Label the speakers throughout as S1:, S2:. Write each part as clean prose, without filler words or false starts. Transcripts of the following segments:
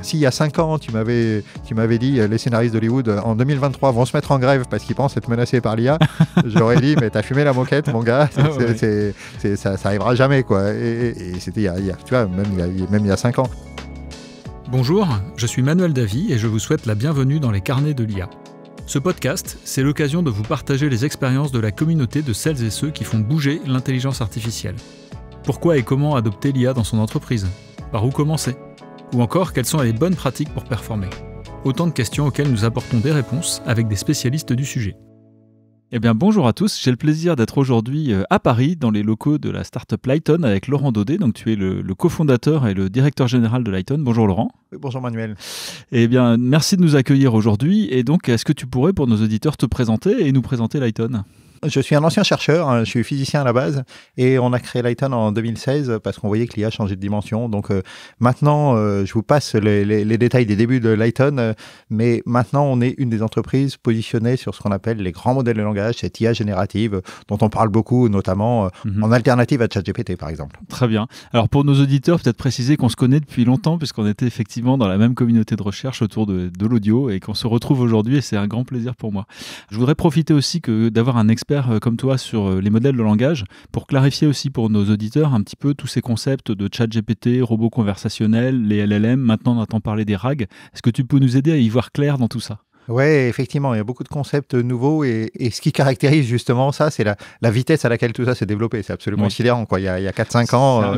S1: s'il y a 5 ans, tu m'avais dit les scénaristes d'Hollywood en 2023 vont se mettre en grève parce qu'ils pensent être menacés par l'IA, j'aurais dit mais t'as fumé la moquette mon gars, ça arrivera jamais quoi. Et c'était tu vois, même il y a 5 ans.
S2: Bonjour, je suis Manuel Davy et je vous souhaite la bienvenue dans les carnets de l'IA. Ce podcast, c'est l'occasion de vous partager les expériences de la communauté de celles et ceux qui font bouger l'intelligence artificielle. Pourquoi et comment adopter l'IA dans son entreprise ? Par où commencer ? Ou encore, quelles sont les bonnes pratiques pour performer ? Autant de questions auxquelles nous apportons des réponses avec des spécialistes du sujet.
S3: Eh bien bonjour à tous, j'ai le plaisir d'être aujourd'hui à Paris dans les locaux de la startup Lighton avec Laurent Daudet. Donc tu es le cofondateur et le directeur général de Lighton. Bonjour Laurent.
S1: Oui, bonjour Manuel.
S3: Eh bien merci de nous accueillir aujourd'hui et donc est-ce que tu pourrais pour nos auditeurs te présenter et nous présenter Lighton ?
S1: Je suis un ancien chercheur, je suis physicien à la base et on a créé Lighton en 2016 parce qu'on voyait que l'IA changeait de dimension. Donc maintenant, je vous passe les détails des débuts de Lighton, mais maintenant on est une des entreprises positionnées sur ce qu'on appelle les grands modèles de langage, cette IA générative dont on parle beaucoup, notamment en alternative à ChatGPT par exemple.
S3: Très bien. Alors pour nos auditeurs, peut-être préciser qu'on se connaît depuis longtemps puisqu'on était effectivement dans la même communauté de recherche autour de l'audio et qu'on se retrouve aujourd'hui et c'est un grand plaisir pour moi. Je voudrais profiter aussi d'avoir un expert comme toi sur les modèles de langage pour clarifier aussi pour nos auditeurs un petit peu tous ces concepts de ChatGPT, robots conversationnels, les LLM, maintenant on entend parler des RAG. Est-ce que tu peux nous aider à y voir clair dans tout ça ?
S1: Oui, effectivement, il y a beaucoup de concepts nouveaux et ce qui caractérise justement ça, c'est la vitesse à laquelle tout ça s'est développé. C'est absolument sidérant, quoi. Il y a 4-5 ans,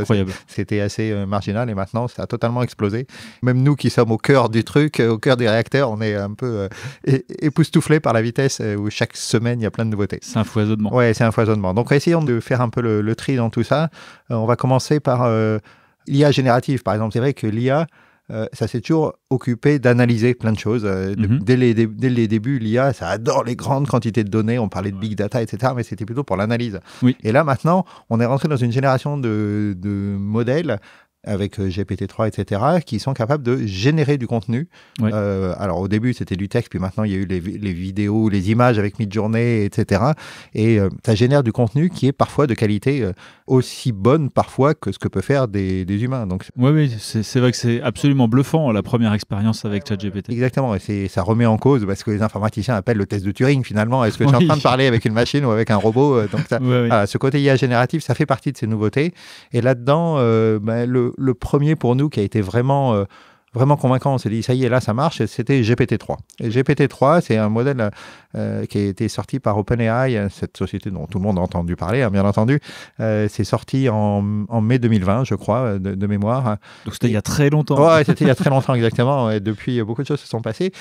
S1: c'était assez marginal et maintenant, ça a totalement explosé. Même nous qui sommes au cœur du truc, au cœur des réacteurs, on est un peu époustouflés par la vitesse où chaque semaine, il y a plein de nouveautés.
S3: C'est un foisonnement.
S1: Oui, c'est un foisonnement. Donc, essayons de faire un peu le tri dans tout ça. On va commencer par l'IA générative, par exemple. C'est vrai que l'IA... ça s'est toujours occupé d'analyser plein de choses. Dès les débuts, l'IA, ça adore les grandes quantités de données. On parlait de big data, etc. Mais c'était plutôt pour l'analyse. Oui. Et là, maintenant, on est rentré dans une génération de modèles avec GPT-3, etc., qui sont capables de générer du contenu. Oui. Alors, au début, c'était du texte, puis maintenant, il y a eu les vidéos, les images avec Midjourney, etc. Et ça génère du contenu qui est parfois de qualité aussi bonne, parfois, que ce que peut faire des humains. Donc,
S3: oui, c'est vrai que c'est absolument bluffant, la première expérience avec ChatGPT.
S1: Exactement, et ça remet en cause, parce que les informaticiens appellent le test de Turing, finalement. Est-ce que tu es en train de parler avec une machine ou avec un robot ? Donc, voilà, ce côté IA génératif, ça fait partie de ces nouveautés. Et là-dedans, le premier pour nous qui a été vraiment convaincant, on s'est dit ça y est, là ça marche, c'était GPT-3. Et GPT-3, c'est un modèle qui a été sorti par OpenAI, cette société dont tout le monde a entendu parler, bien entendu. C'est sorti en mai 2020, je crois, de mémoire.
S3: Donc c'était il y a très longtemps.
S1: Ouais, c'était il y a très longtemps, exactement. Et depuis, beaucoup de choses se sont passées.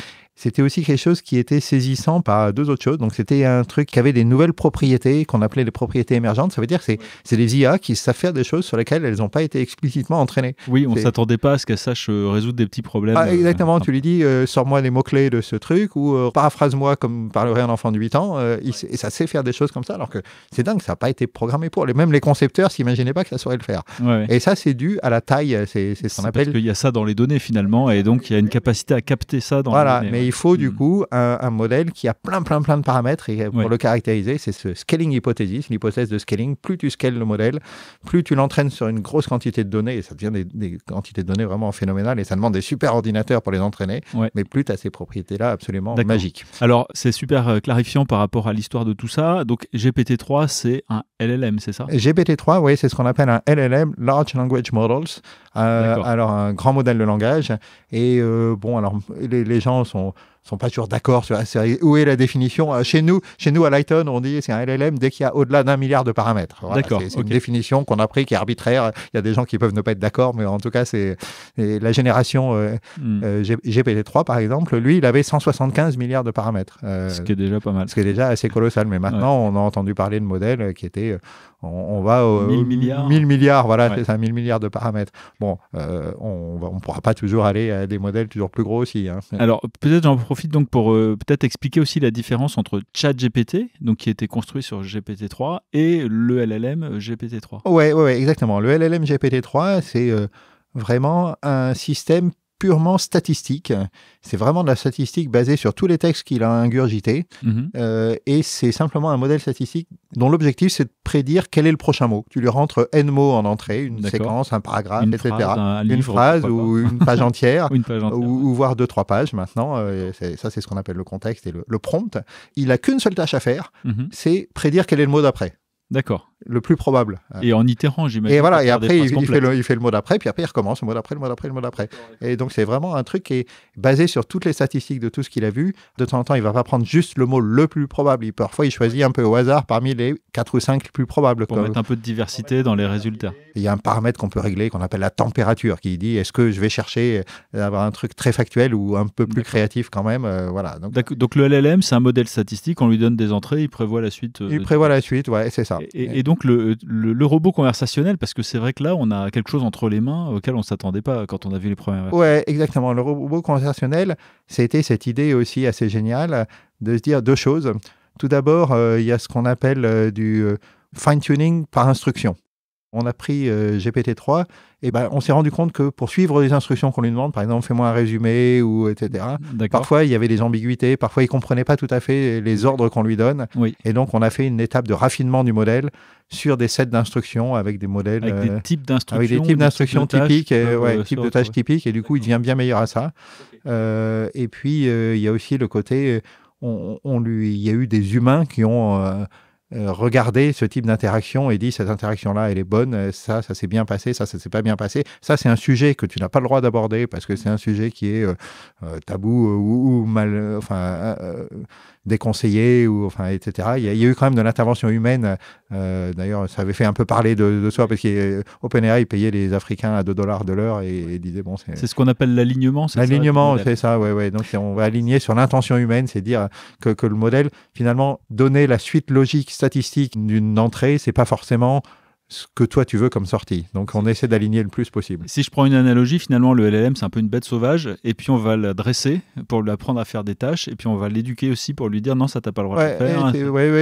S1: C'était aussi quelque chose qui était saisissant par deux autres choses. Donc, c'était un truc qui avait des nouvelles propriétés qu'on appelait les propriétés émergentes. Ça veut dire que c'est des IA qui savent faire des choses sur lesquelles elles n'ont pas été explicitement entraînées.
S3: Oui, on ne s'attendait pas à ce qu'elles sachent résoudre des petits problèmes.
S1: Exactement. Tu lui dis, sors-moi les mots-clés de ce truc ou paraphrase-moi comme parlerait un enfant de 8 ans. Et ça sait faire des choses comme ça. Alors que c'est dingue, ça n'a pas été programmé pour. Même les concepteurs ne s'imaginaient pas que ça saurait le faire. Ouais. Et ça, c'est dû à la taille. C'est ce qu'on appelle...
S3: Parce qu'il y a ça dans les données, finalement. Et donc, il y a une capacité à capter ça dans les données.
S1: Mais il faut du coup un modèle qui a plein de paramètres et pour le caractériser, c'est ce scaling hypothesis, l'hypothèse de scaling. Plus tu scales le modèle, plus tu l'entraînes sur une grosse quantité de données et ça devient des quantités de données vraiment phénoménales et ça demande des super ordinateurs pour les entraîner, mais plus tu as ces propriétés-là absolument magiques.
S3: Alors, c'est super clarifiant par rapport à l'histoire de tout ça. Donc, GPT-3, c'est un LLM, c'est ça ?
S1: GPT-3, oui, c'est ce qu'on appelle un LLM, Large Language Models. Alors, un grand modèle de langage. Et alors, les gens sont pas toujours d'accord sur où est la définition. Chez nous à Lighton, on dit c'est un LLM dès qu'il y a au-delà d'1 milliard de paramètres. Voilà, c'est une définition qu'on a pris qui est arbitraire. Il y a des gens qui peuvent ne pas être d'accord, mais en tout cas, c'est la génération GPT-3, par exemple. Lui, il avait 175 milliards de paramètres.
S3: Ce qui est déjà pas mal.
S1: Ce qui est déjà assez colossal. Mais maintenant, on a entendu parler de modèles qui étaient... On va aux
S3: 1000 milliards.
S1: 1000 milliards, voilà, c'est ça, 1000 milliards de paramètres. Bon, on pourra pas toujours aller à des modèles toujours plus gros aussi. Hein.
S3: Alors, peut-être j'en profite donc pour peut-être expliquer aussi la différence entre ChatGPT, donc qui a été construit sur GPT-3, et le LLM GPT-3.
S1: Ouais, exactement. Le LLM GPT-3, c'est vraiment un système purement statistique. C'est vraiment de la statistique basée sur tous les textes qu'il a ingurgités. Et c'est simplement un modèle statistique dont l'objectif, c'est de prédire quel est le prochain mot. Tu lui rentres N mots en entrée, une séquence, un paragraphe, etc. Une phrase ou une page entière, ou voire 2-3 pages maintenant. Ça, c'est ce qu'on appelle le contexte et le prompt. Il n'a qu'une seule tâche à faire, c'est prédire quel est le mot d'après.
S3: D'accord.
S1: Le plus probable.
S3: Et en itérant, j'imagine.
S1: Et voilà, et après, il fait le mot d'après, puis après, il recommence le mot d'après, le mot d'après, le mot d'après. Et donc, c'est vraiment un truc qui est basé sur toutes les statistiques de tout ce qu'il a vu. De temps en temps, il ne va pas prendre juste le mot le plus probable. Parfois, il choisit un peu au hasard parmi les 4 ou 5 les plus probables.
S3: Pour mettre un peu de diversité dans les résultats.
S1: Il y a un paramètre qu'on peut régler, qu'on appelle la température, qui dit est-ce que je vais chercher d'avoir un truc très factuel ou un peu plus créatif quand même. Voilà.
S3: Donc, le LLM, c'est un modèle statistique. On lui donne des entrées, il prévoit la suite.
S1: Il prévoit la suite, ouais, c'est ça.
S3: Et donc, le robot conversationnel, parce que c'est vrai que là, on a quelque chose entre les mains auquel on ne s'attendait pas quand on a vu les premières versions.
S1: Ouais, exactement. Le robot conversationnel, c'était cette idée aussi assez géniale de se dire 2 choses. Tout d'abord, il y a ce qu'on appelle du fine-tuning par instruction. On a pris GPT-3 et on s'est rendu compte que pour suivre les instructions qu'on lui demande, par exemple, fais-moi un résumé, ou etc., parfois il y avait des ambiguïtés, parfois il ne comprenait pas tout à fait les ordres qu'on lui donne.
S3: Oui.
S1: Et donc, on a fait une étape de raffinement du modèle sur des sets d'instructions avec des modèles.
S3: Avec des types d'instructions.
S1: Avec des types d'instructions typiques, types de tâches typiques, et du coup, il devient bien meilleur à ça. Et puis, il y a aussi le côté, il y a eu des humains qui ont regarder ce type d'interaction et dit cette interaction-là, elle est bonne, ça s'est bien passé, ça s'est pas bien passé. Ça, c'est un sujet que tu n'as pas le droit d'aborder parce que c'est un sujet qui est tabou ou mal, déconseillé, ou etc. Il y a eu quand même de l'intervention humaine. D'ailleurs, ça avait fait un peu parler de soi parce qu'OpenAI payait les Africains à $2 de l'heure et disait bon,
S3: c'est ce qu'on appelle l'alignement.
S1: L'alignement, c'est ça, ouais. Donc on va aligner sur l'intention humaine, c'est dire que le modèle finalement donner la suite logique statistique d'une entrée, c'est pas forcément ce que toi tu veux comme sortie. Donc on essaie d'aligner le plus possible.
S3: Si je prends une analogie, finalement le LLM c'est un peu une bête sauvage, et puis on va la dresser pour lui apprendre à faire des tâches, et puis on va l'éduquer aussi pour lui dire non, ça t'as pas le droit de faire.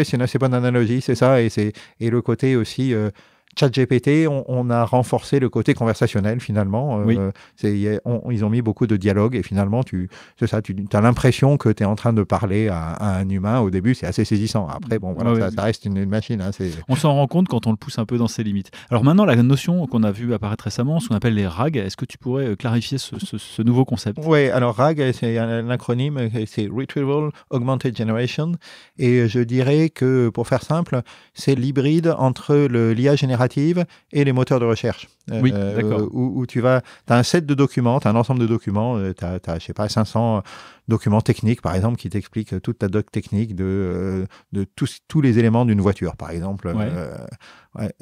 S1: C'est une assez bonne analogie, c'est ça, et le côté aussi ChatGPT, on a renforcé le côté conversationnel finalement.
S3: Oui.
S1: Ils ont mis beaucoup de dialogue et finalement, tu as l'impression que tu es en train de parler à un humain. Au début, c'est assez saisissant. Après, ça reste une machine. Hein,
S3: on s'en rend compte quand on le pousse un peu dans ses limites. Alors maintenant, la notion qu'on a vue apparaître récemment, ce qu'on appelle les RAG, est-ce que tu pourrais clarifier ce nouveau concept ?
S1: Oui, alors RAG, c'est un acronyme, c'est Retrieval Augmented Generation. Et je dirais que, pour faire simple, c'est l'hybride entre l'IA générative et les moteurs de recherche.
S3: Oui, d'accord.
S1: Où tu as un set de documents, tu as un ensemble de documents, tu as, je sais pas, 500 documents techniques, par exemple, qui t'expliquent toute ta doc technique de tous les éléments d'une voiture, par exemple.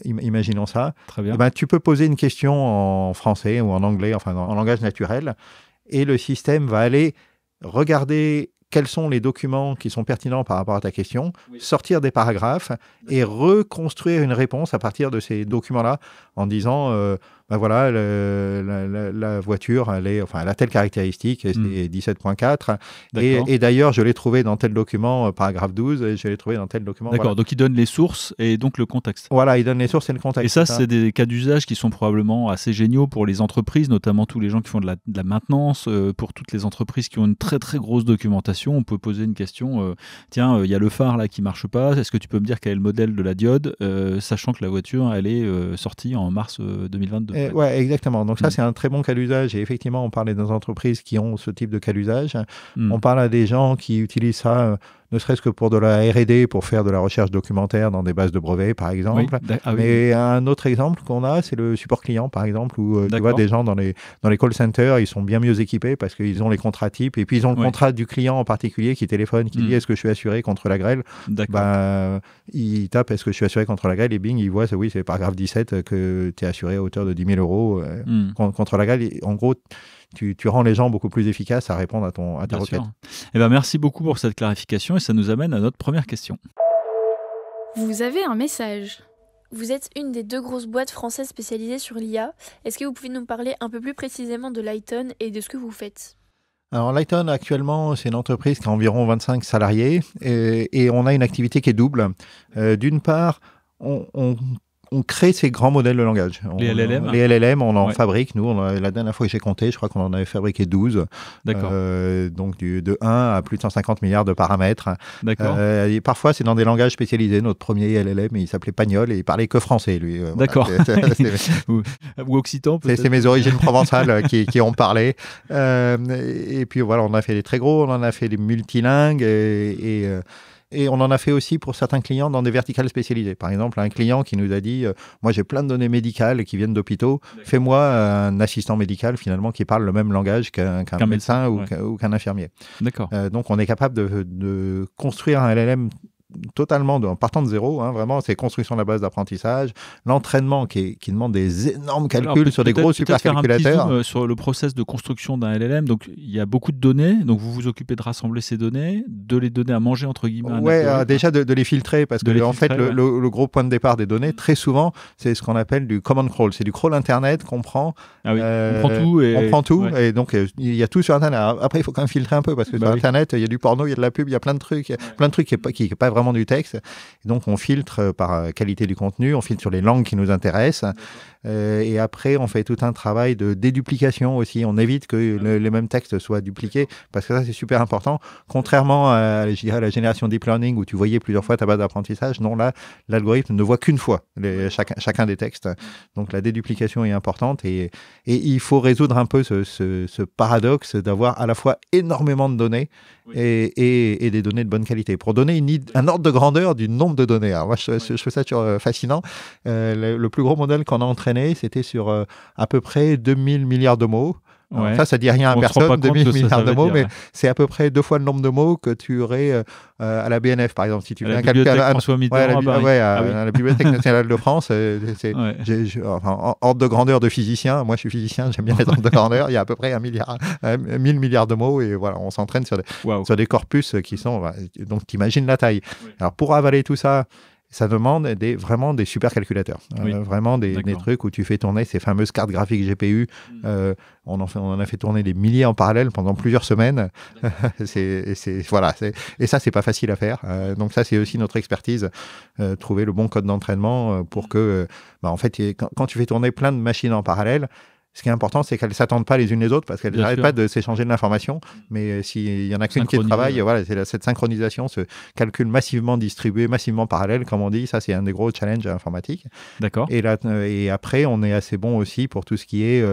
S1: Imaginons ça.
S3: Très bien.
S1: Tu peux poser une question en français ou en anglais, en langage naturel, et le système va aller regarder quels sont les documents qui sont pertinents par rapport à ta question, sortir des paragraphes et reconstruire une réponse à partir de ces documents-là en disant voilà, la voiture, elle a telle caractéristique, c'est 17.4. Et d'ailleurs, je l'ai trouvé dans tel document, paragraphe 12, et je l'ai trouvé dans tel document.
S3: D'accord,
S1: voilà.
S3: Donc il donne les sources et donc le contexte.
S1: Voilà, il donne les sources et le contexte.
S3: Et ça, c'est des cas d'usage qui sont probablement assez géniaux pour les entreprises, notamment tous les gens qui font de la maintenance. Pour toutes les entreprises qui ont une très très grosse documentation, on peut poser une question. Tiens, il y a le phare là qui marche pas. Est-ce que tu peux me dire quel est le modèle de la diode, sachant que la voiture, elle est sortie en mars 2022.
S1: Oui, exactement. Donc ça, c'est un très bon cas d'usage. Et effectivement, on parlait des entreprises qui ont ce type de cas d'usage. On parle à des gens qui utilisent ça, ne serait-ce que pour de la R&D, pour faire de la recherche documentaire dans des bases de brevets, par exemple. Mais un autre exemple qu'on a, c'est le support client, par exemple, où tu vois des gens dans les call centers, ils sont bien mieux équipés parce qu'ils ont les contrats types. Et puis, ils ont le contrat du client en particulier qui téléphone, qui dit « Est-ce que je suis assuré contre la grêle ?» Il tape « Est-ce que je suis assuré contre la grêle ?» et bing, il voit, oui, c'est paragraphe 17 que tu es assuré à hauteur de 10 000 euros contre la grêle. Et en gros, tu rends les gens beaucoup plus efficaces à répondre à ta requête.
S3: Merci beaucoup pour cette clarification et ça nous amène à notre première question.
S4: Vous avez un message. Vous êtes une des 2 grosses boîtes françaises spécialisées sur l'IA. Est-ce que vous pouvez nous parler un peu plus précisément de Lighton et de ce que vous faites ?
S1: Alors Lighton, actuellement, c'est une entreprise qui a environ 25 salariés et on a une activité qui est double. D'une part, on on crée ces grands modèles de langage.
S3: Les LLM?
S1: Les LLM, on en fabrique. Nous, la dernière fois que j'ai compté, je crois qu'on en avait fabriqué 12.
S3: D'accord.
S1: Donc, de 1 à plus de 150 milliards de paramètres.
S3: D'accord.
S1: Et parfois, c'est dans des langages spécialisés. Notre premier LLM, il s'appelait Pagnol et il parlait que français, lui.
S3: D'accord. Ou occitan, peut-être.
S1: C'est mes origines provençales qui ont parlé. Et puis, voilà, on a fait des très gros, on en a fait des multilingues et on en a fait aussi pour certains clients dans des verticales spécialisées. Par exemple, un client qui nous a dit moi, j'ai plein de données médicales qui viennent d'hôpitaux. Fais-moi un assistant médical, finalement, qui parle le même langage qu'un médecin ou qu'un infirmier.
S3: D'accord.
S1: Donc, on est capable de construire un LLM totalement en partant de zéro, vraiment, c'est construction de la base d'apprentissage, l'entraînement qui demande des énormes calculs sur des gros supercalculateurs.
S3: Faire un petit zoom sur le process de construction d'un LLM. Donc, il y a beaucoup de données. Donc, vous vous occupez de rassembler ces données, de les donner à manger, entre guillemets.
S1: Déjà de les filtrer, parce que en fait, le gros point de départ des données, très souvent, c'est ce qu'on appelle du command crawl. C'est du crawl Internet qu'on prend.
S3: Ah oui, on prend tout.
S1: On prend tout, et donc, il y a tout sur Internet. Après, il faut quand même filtrer un peu, parce que sur Internet, il y a du porno, il y a de la pub, il y a plein de trucs, plein de trucs qui n'est pas vraiment du texte. Et donc, on filtre par qualité du contenu, on filtre sur les langues qui nous intéressent. Et après, on fait tout un travail de déduplication aussi. On évite que les mêmes textes soient dupliqués, parce que ça, c'est super important. Contrairement à, je dirais, la génération deep learning, où tu voyais plusieurs fois ta base d'apprentissage, non, là, l'algorithme ne voit qu'une fois chacun des textes. Donc, la déduplication est importante. Et il faut résoudre un peu ce paradoxe d'avoir à la fois énormément de données et des données de bonne qualité. Pour donner un ordre de grandeur du nombre de données. Alors moi, je trouve ça fascinant. Le plus gros modèle qu'on a entraîné, c'était sur à peu près 2000 milliards de mots. Alors, ça dit rien à personne, 2000 milliards de mots, mais c'est à peu près 2 fois le nombre de mots que tu aurais à la BNF, par exemple. Si tu
S3: fais un calcul à
S1: la Bibliothèque nationale de France, en ordre de grandeur de physicien. Moi, je suis physicien, j'aime bien les ordres de grandeur. Il y a à peu près 1000 milliards de mots, et voilà, on s'entraîne sur des corpus qui sont... Donc, t'imagines la taille. Oui. Alors, pour avaler tout ça, ça demande vraiment des supercalculateurs. Vraiment des trucs où tu fais tourner ces fameuses cartes graphiques GPU. On en a fait tourner des milliers en parallèle pendant plusieurs semaines. Et ça, c'est pas facile à faire. Donc ça, c'est aussi notre expertise. Trouver le bon code d'entraînement pour que, en fait, quand tu fais tourner plein de machines en parallèle, ce qui est important, c'est qu'elles ne s'attendent pas les unes les autres, parce qu'elles n'arrêtent pas de s'échanger de l'information. Mais s'il y en a qu'une qui travaille, c'est cette synchronisation, ce calcul massivement distribué, massivement parallèle, comme on dit. Ça, c'est un des gros challenges informatiques.
S3: D'accord.
S1: Et après, on est assez bon aussi pour tout ce qui est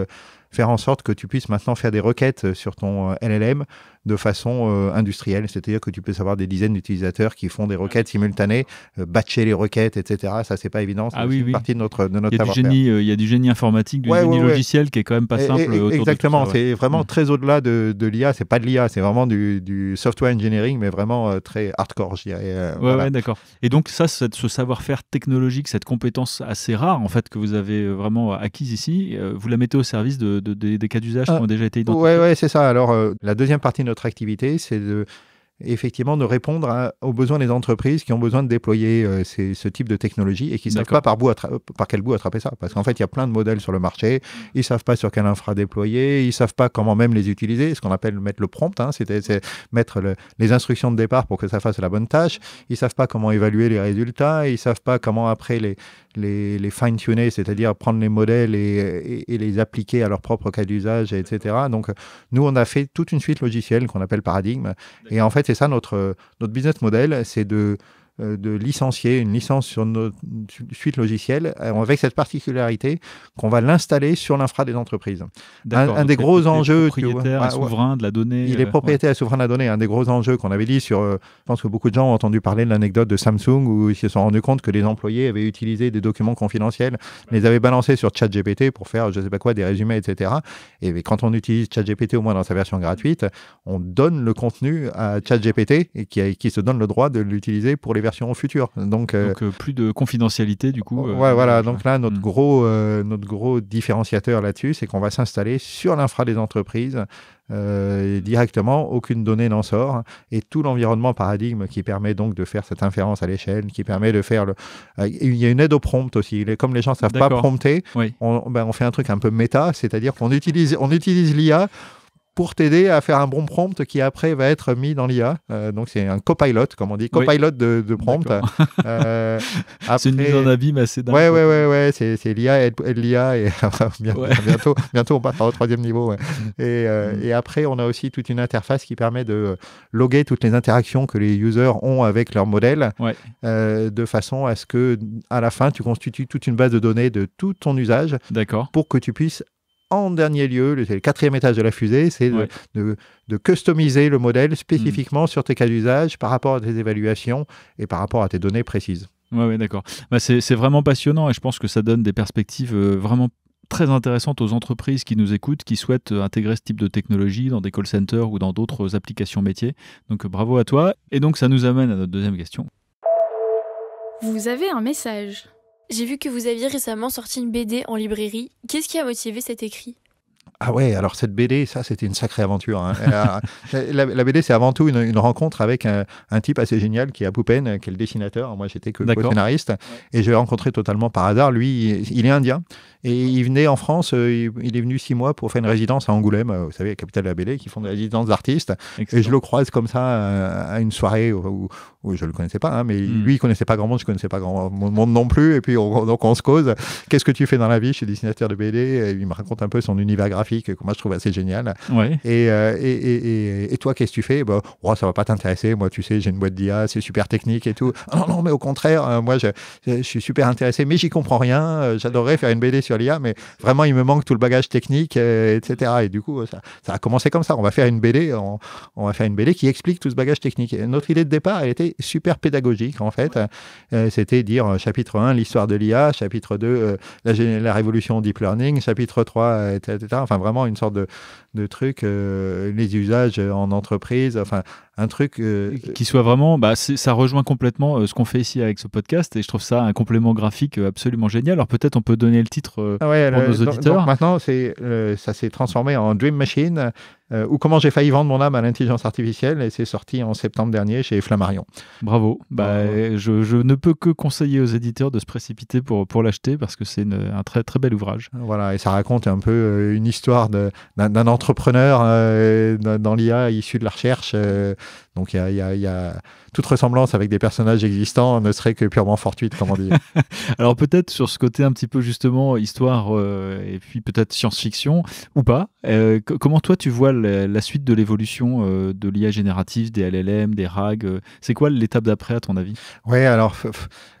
S1: faire en sorte que tu puisses maintenant faire des requêtes sur ton LLM de façon industrielle, c'est-à-dire que tu peux avoir des dizaines d'utilisateurs qui font des requêtes simultanées, batcher les requêtes, etc. Ça, c'est pas évident, c'est une partie de notre savoir-faire.
S3: Il y a du génie informatique, du génie logiciel qui est quand même pas simple.
S1: Exactement, c'est vraiment très au-delà de l'IA, c'est pas de l'IA, c'est vraiment du software engineering, mais vraiment très hardcore, je dirais.
S3: Ouais, d'accord. Et donc ça, ce savoir-faire technologique, cette compétence assez rare, en fait, que vous avez vraiment acquise ici, vous la mettez au service des cas d'usage qui ont déjà été identifiés.
S1: Oui, c'est ça. Alors, la deuxième partie de notre activité, c'est effectivement de répondre aux besoins des entreprises qui ont besoin de déployer ce type de technologie et qui ne savent pas par quel bout attraper ça. Parce qu'en fait, il y a plein de modèles sur le marché, ils ne savent pas sur quelle infra déployer, ils ne savent pas comment même les utiliser, ce qu'on appelle mettre le prompt, c'est mettre les instructions de départ pour que ça fasse la bonne tâche, ils ne savent pas comment évaluer les résultats, ils ne savent pas comment après les fine-tuner, c'est-à-dire prendre les modèles et les appliquer à leur propre cas d'usage, etc. Donc, nous, on a fait toute une suite logicielle qu'on appelle Paradigme. Et en fait, c'est ça notre business model, c'est de licencier une licence sur notre suite logicielle avec cette particularité qu'on va l'installer sur l'infra des entreprises. Un des gros enjeux...
S3: Propriétaire souverain de la donnée.
S1: Il est propriétaire souverain de la donnée. Un des gros enjeux qu'on avait dit je pense que beaucoup de gens ont entendu parler de l'anecdote de Samsung où ils se sont rendus compte que les employés avaient utilisé des documents confidentiels, les avaient balancés sur ChatGPT pour faire je sais pas quoi, des résumés, etc. Et quand on utilise ChatGPT, au moins dans sa version gratuite, on donne le contenu à ChatGPT et qui se donne le droit de l'utiliser pour les versions futures. Donc
S3: plus de confidentialité du coup.
S1: Voilà. Donc là, notre gros différenciateur là-dessus, c'est qu'on va s'installer sur l'infra des entreprises directement, aucune donnée n'en sort, et tout l'environnement Paradigme qui permet donc de faire cette inférence à l'échelle, qui permet de faire il y a une aide au prompt aussi. Comme les gens ne savent pas prompter, on fait un truc un peu méta, c'est-à-dire qu'on utilise l'IA pour t'aider à faire un bon prompt qui après va être mis dans l'IA. Donc c'est un copilot, comme on dit, copilot de prompt.
S3: Après... C'est une mise en abîme assez dingue.
S1: Ouais, c'est l'IA aide l'IA et bientôt on passera au 3e niveau. Et après, on a aussi toute une interface qui permet de loguer toutes les interactions que les users ont avec leur modèle, de façon à ce que à la fin, tu constitues toute une base de données de tout ton usage.
S3: D'accord.
S1: Pour que tu puisses en dernier lieu, c'est le 4e étage de la fusée, c'est de customiser le modèle spécifiquement sur tes cas d'usage par rapport à tes évaluations et par rapport à tes données précises.
S3: Oui, d'accord. C'est vraiment passionnant et je pense que ça donne des perspectives vraiment très intéressantes aux entreprises qui nous écoutent, qui souhaitent intégrer ce type de technologie dans des call centers ou dans d'autres applications métiers. Donc bravo à toi. Et donc ça nous amène à notre deuxième question.
S4: Vous avez un message. J'ai vu que vous aviez récemment sorti une BD en librairie. Qu'est-ce qui a motivé cet écrit ?
S1: Ah ouais, alors cette BD, ça c'était une sacrée aventure. Hein. La BD, c'est avant tout une rencontre avec un type assez génial qui est Apupen, qui est le dessinateur. Moi, j'étais que co-scénariste. Et je l'ai rencontré totalement par hasard. Lui, il est indien. Et il venait en France, il est venu 6 mois pour faire une résidence à Angoulême, vous savez, la capitale de la BD, qui font des résidences d'artistes. Excellent. Et je le croise comme ça à une soirée où je ne le connaissais pas, hein, mais lui, il ne connaissait pas grand monde, je ne connaissais pas grand monde non plus. Et puis, donc on se cause. Qu'est-ce que tu fais dans la vie ? Je suis dessinateur de BD. Et il me raconte un peu son univers graphique, que moi, je trouve assez génial.
S3: Ouais.
S1: Et toi, qu'est-ce que tu fais ? Ça ne va pas t'intéresser. Moi, tu sais, j'ai une boîte d'IA, c'est super technique et tout. Non, mais au contraire, moi, je suis super intéressé, mais j'y comprends rien. J'adorerais faire une BD sur l'IA, mais vraiment, il me manque tout le bagage technique, etc. Et du coup, ça a commencé comme ça. On va faire une BD, on va faire une BD qui explique tout ce bagage technique. Et notre idée de départ, elle était super pédagogique, en fait. C'était dire chapitre 1, l'histoire de l'IA, chapitre 2, la révolution deep learning, chapitre 3, etc. Enfin, vraiment une sorte de truc, les usages en entreprise, enfin, un truc...
S3: qui soit vraiment... ça rejoint complètement ce qu'on fait ici avec ce podcast et je trouve ça un complément graphique absolument génial. Alors peut-être on peut donner le titre pour nos auditeurs.
S1: Donc maintenant, ça s'est transformé en Dream Machine, ou comment j'ai failli vendre mon âme à l'intelligence artificielle, et c'est sorti en septembre dernier chez Flammarion.
S3: Bravo. Je ne peux que conseiller aux éditeurs de se précipiter pour l'acheter parce que c'est un très très bel ouvrage.
S1: Voilà, et ça raconte un peu une histoire d'un entrepreneur dans l'IA issu de la recherche. Donc il y a toute ressemblance avec des personnages existants ne serait que purement fortuite, comme on dit.
S3: Alors peut-être sur ce côté un petit peu justement histoire et puis peut-être science-fiction ou pas, comment toi tu vois la suite de l'évolution de l'IA générative, des LLM, des RAG, c'est quoi l'étape d'après à ton avis ?
S1: Ouais, alors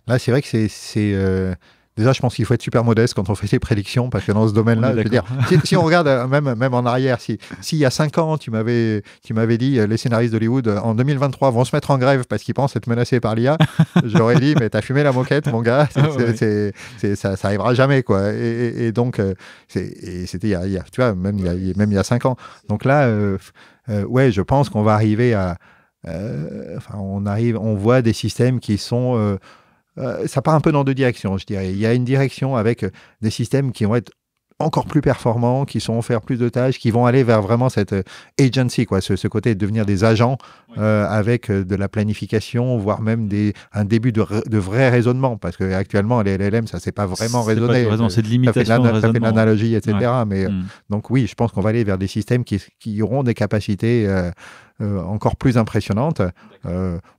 S1: là c'est vrai que c'est déjà, je pense qu'il faut être super modeste quand on fait ses prédictions, parce que dans ce domaine-là, je veux dire, si on regarde même en arrière, si il y a 5 ans, tu m'avais dit les scénaristes d'Hollywood en 2023 vont se mettre en grève parce qu'ils pensent être menacés par l'IA, j'aurais dit mais t'as fumé la moquette, mon gars, ça arrivera jamais, quoi. Et donc c'était il y a, tu vois, même il y a 5 ans. Donc là, ouais, je pense qu'on va arriver à, on voit des systèmes qui sont ça part un peu dans 2 directions, je dirais. Il y a une direction avec des systèmes qui vont être encore plus performants, qui vont faire plus de tâches, qui vont aller vers vraiment cette agency, quoi, ce côté de devenir des agents avec de la planification, voire même un début de vrai raisonnement, parce qu'actuellement, les LLM, ça ne s'est pas vraiment raisonné.
S3: C'est de l'imitation.
S1: Ça fait de l'analogie, etc. Ouais. Mais, donc oui, je pense qu'on va aller vers des systèmes qui auront des capacités encore plus impressionnantes.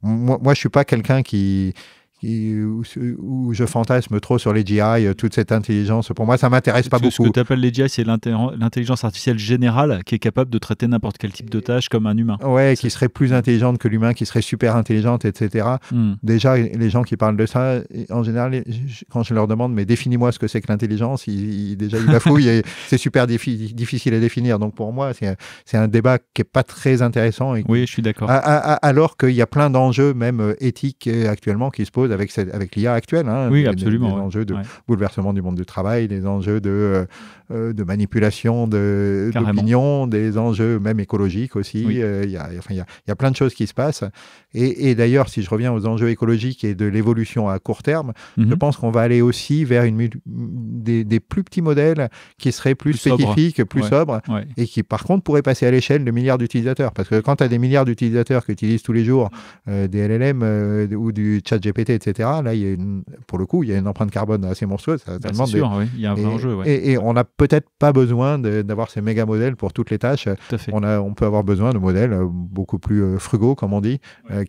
S1: Moi, je ne suis pas quelqu'un où je fantasme trop sur les GI, toute cette intelligence. Pour moi, ça ne m'intéresse pas beaucoup.
S3: Ce que tu appelles les GI, c'est l'intelligence artificielle générale qui est capable de traiter n'importe quel type de tâche comme un humain.
S1: Ouais, qui serait plus intelligente que l'humain, qui serait super intelligente, etc. Déjà, les gens qui parlent de ça, en général, quand je leur demande, mais définis-moi ce que c'est que l'intelligence, ils bafouillent et c'est super difficile à définir. Donc pour moi, c'est un débat qui n'est pas très intéressant.
S3: Oui, je suis d'accord.
S1: Alors qu'il y a plein d'enjeux, même éthiques, actuellement, qui se posent avec l'IA actuelle. Hein,
S3: oui, absolument.
S1: Des enjeux de bouleversement du monde du travail, des enjeux de manipulation d'opinion, des enjeux même écologiques aussi.
S3: Oui.
S1: Il y a plein de choses qui se passent. Et d'ailleurs, si je reviens aux enjeux écologiques et de l'évolution à court terme, je pense qu'on va aller aussi vers des plus petits modèles qui seraient plus spécifiques, plus sobres, et qui, par contre, pourraient passer à l'échelle de milliards d'utilisateurs. Parce que quand tu as des milliards d'utilisateurs qui utilisent tous les jours des LLM ou du ChatGPT, etc., etc. Là, pour le coup, il y a une empreinte carbone assez monstrueuse. Ça
S3: c'est sûr, oui. Il y a un vrai enjeu. Ouais.
S1: Et on n'a peut-être pas besoin d'avoir ces méga modèles pour toutes les tâches.
S3: Tout à fait.
S1: On peut avoir besoin de modèles beaucoup plus frugaux, comme on dit,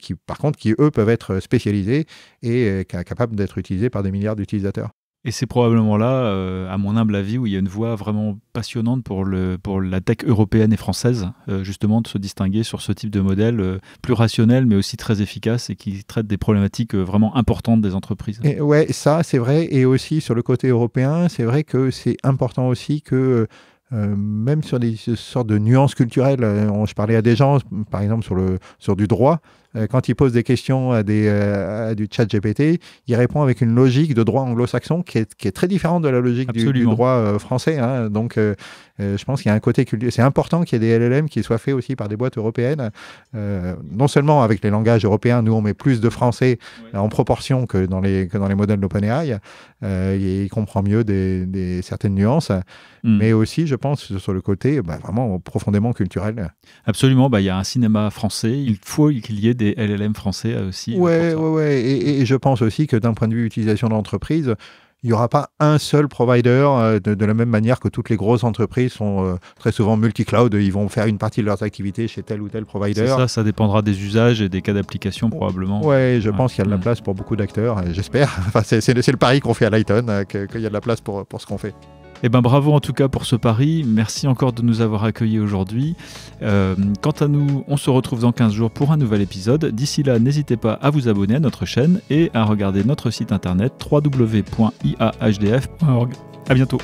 S1: qui, par contre, eux, peuvent être spécialisés et capables d'être utilisés par des milliards d'utilisateurs.
S3: Et c'est probablement là, à mon humble avis, où il y a une voie vraiment passionnante pour la tech européenne et française, justement de se distinguer sur ce type de modèle plus rationnel, mais aussi très efficace et qui traite des problématiques vraiment importantes des entreprises.
S1: Et ouais, ça c'est vrai. Et aussi sur le côté européen, c'est vrai que c'est important aussi que même sur des sortes de nuances culturelles, je parlais à des gens, par exemple sur du droit, quand ils posent des questions à du chat GPT, il répond avec une logique de droit anglo-saxon qui est très différente de la logique du droit français. Hein. Donc, je pense qu'il y a un côté culturel. C'est important qu'il y ait des LLM qui soient faits aussi par des boîtes européennes. Non seulement avec les langages européens, nous on met plus de français en proportion que dans les modèles d'OpenAI. Il comprend mieux certaines nuances, mais aussi, je pense, sur le côté vraiment profondément culturel.
S3: Absolument. Il y a un cinéma français. Il faut qu'il y ait des LLM français aussi.
S1: Ouais. Et je pense aussi que d'un point de vue utilisation d'entreprise, il n'y aura pas un seul provider de la même manière que toutes les grosses entreprises sont très souvent multi-cloud. Ils vont faire une partie de leurs activités chez tel ou tel provider.
S3: C'est ça dépendra des usages et des cas d'application probablement.
S1: Ouais, je pense qu'il y a de la place pour beaucoup d'acteurs, j'espère. Enfin, c'est le pari qu'on fait à Lighton, qu'il y a de la place pour ce qu'on fait.
S3: Eh ben, bravo en tout cas pour ce pari. Merci encore de nous avoir accueillis aujourd'hui. Quant à nous, on se retrouve dans 15 jours pour un nouvel épisode. D'ici là, n'hésitez pas à vous abonner à notre chaîne et à regarder notre site internet www.iahdf.org. À bientôt.